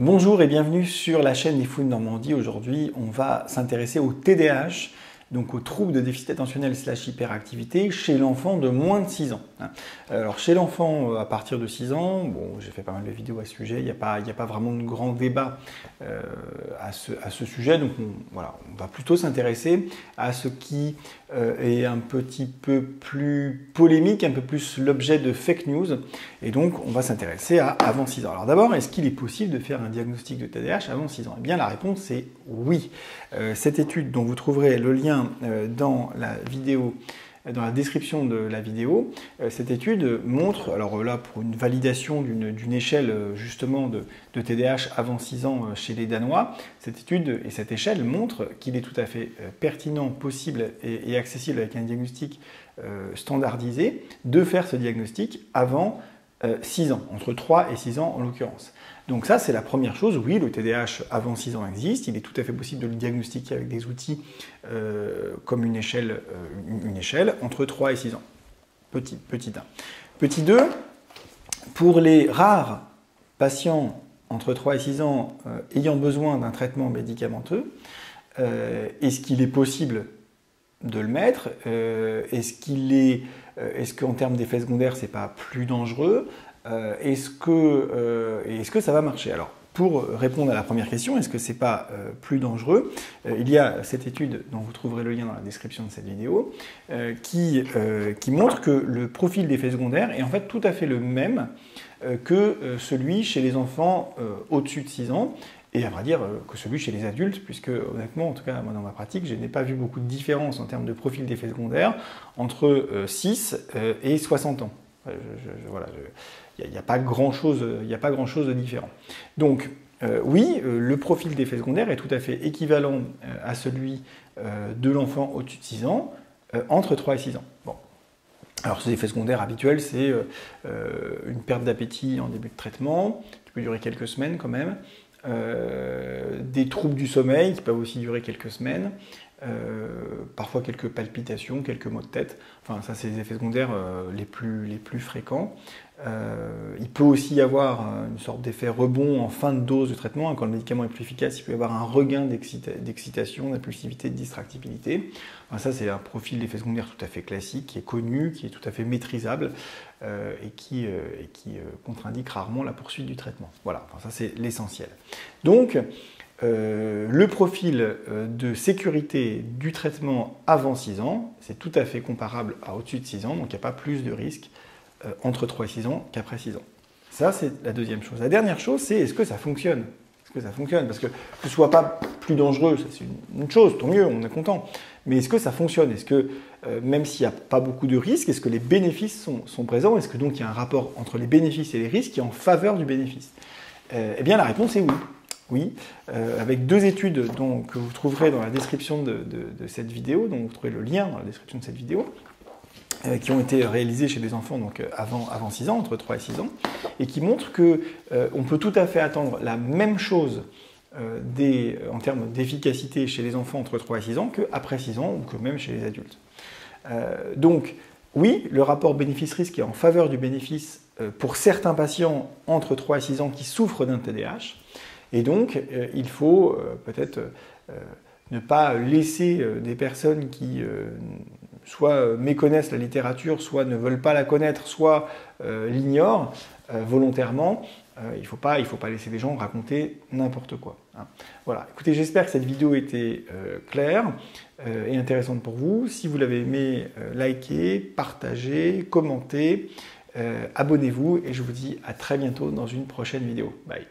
Bonjour et bienvenue sur la chaîne des Fous de Normandie. Aujourd'hui, on va s'intéresser au TDAH, donc aux troubles de déficit attentionnel / hyperactivité chez l'enfant de moins de 6 ans. Alors chez l'enfant à partir de 6 ans, bon, j'ai fait pas mal de vidéos à ce sujet, il n'y a pas vraiment de grand débat à ce sujet, donc on va plutôt s'intéresser à ce qui est un petit peu plus polémique, un peu plus l'objet de fake news, et donc on va s'intéresser à avant 6 ans. Alors d'abord, est-ce qu'il est possible de faire un diagnostic de TDAH avant 6 ans? Eh bien la réponse est oui. Cette étude dont vous trouverez le lien dans la vidéo, dans la description de la vidéo, cette étude montre, alors là pour une validation d'une échelle justement de TDAH avant 6 ans chez les Danois, cette étude et cette échelle montrent qu'il est tout à fait pertinent, possible et accessible avec un diagnostic standardisé de faire ce diagnostic avant 6 ans, entre 3 et 6 ans en l'occurrence. Donc ça, c'est la première chose. Oui, le TDAH avant 6 ans existe. Il est tout à fait possible de le diagnostiquer avec des outils comme une échelle entre 3 et 6 ans. Petit 1. Petit 2, pour les rares patients entre 3 et 6 ans ayant besoin d'un traitement médicamenteux, est-ce qu'il est possible de le mettre? Est-ce qu'en termes d'effets secondaires, c'est pas plus dangereux? Est-ce que ça va marcher? Alors, pour répondre à la première question, est-ce que c'est pas plus dangereux? Il y a cette étude dont vous trouverez le lien dans la description de cette vidéo qui montre que le profil d'effets secondaires est en fait tout à fait le même que celui chez les enfants au-dessus de 6 ans. Et à vrai dire que celui chez les adultes, puisque honnêtement, en tout cas moi dans ma pratique, je n'ai pas vu beaucoup de différence en termes de profil d'effets secondaires entre 6 et 60 ans. Il n'y a pas grand-chose de différent. Donc oui, le profil d'effets secondaires est tout à fait équivalent à celui de l'enfant au-dessus de 6 ans, entre 3 et 6 ans. Bon. Alors ces effets secondaires habituels, c'est une perte d'appétit en début de traitement, qui peut durer quelques semaines quand même, des troubles du sommeil qui peuvent aussi durer quelques semaines, parfois quelques palpitations, quelques maux de tête. Enfin, ça, c'est les effets secondaires les plus fréquents. Il peut aussi y avoir une sorte d'effet rebond en fin de dose de traitement. Quand le médicament est plus efficace, il peut y avoir un regain d'excitation, d'impulsivité, de distractibilité. Enfin, ça, c'est un profil d'effet secondaire tout à fait classique, qui est connu, qui est tout à fait maîtrisable et qui contre-indique rarement la poursuite du traitement. Voilà, enfin, ça, c'est l'essentiel. Donc, le profil de sécurité du traitement avant 6 ans, c'est tout à fait comparable à au-dessus de 6 ans, donc il n'y a pas plus de risque entre 3 et 6 ans qu'après 6 ans. Ça, c'est la deuxième chose. La dernière chose, c'est est-ce que ça fonctionne? Est-ce que ça fonctionne? Parce que ce ne soit pas plus dangereux, ça c'est une chose, tant mieux, on est content. Mais est-ce que ça fonctionne? Est-ce que, même s'il n'y a pas beaucoup de risques, est-ce que les bénéfices sont présents? Est-ce que donc il y a un rapport entre les bénéfices et les risques qui est en faveur du bénéfice? Eh bien, la réponse est oui. Oui, avec deux études que vous trouverez dans la description de cette vidéo, donc vous trouverez le lien dans la description de cette vidéo, qui ont été réalisées chez des enfants donc avant 6 ans, entre 3 et 6 ans, et qui montrent qu'on peut tout à fait attendre la même chose en termes d'efficacité chez les enfants entre 3 et 6 ans qu'après 6 ans ou que même chez les adultes. Donc, oui, le rapport bénéfice-risque est en faveur du bénéfice pour certains patients entre 3 et 6 ans qui souffrent d'un TDAH. Et donc, il faut peut-être ne pas laisser des personnes qui soit méconnaissent la littérature, soit ne veulent pas la connaître, soit l'ignorent volontairement. Il ne faut pas laisser des gens raconter n'importe quoi. Hein. Voilà. Écoutez, j'espère que cette vidéo était claire et intéressante pour vous. Si vous l'avez aimé, likez, partagez, commentez, abonnez-vous et je vous dis à très bientôt dans une prochaine vidéo. Bye.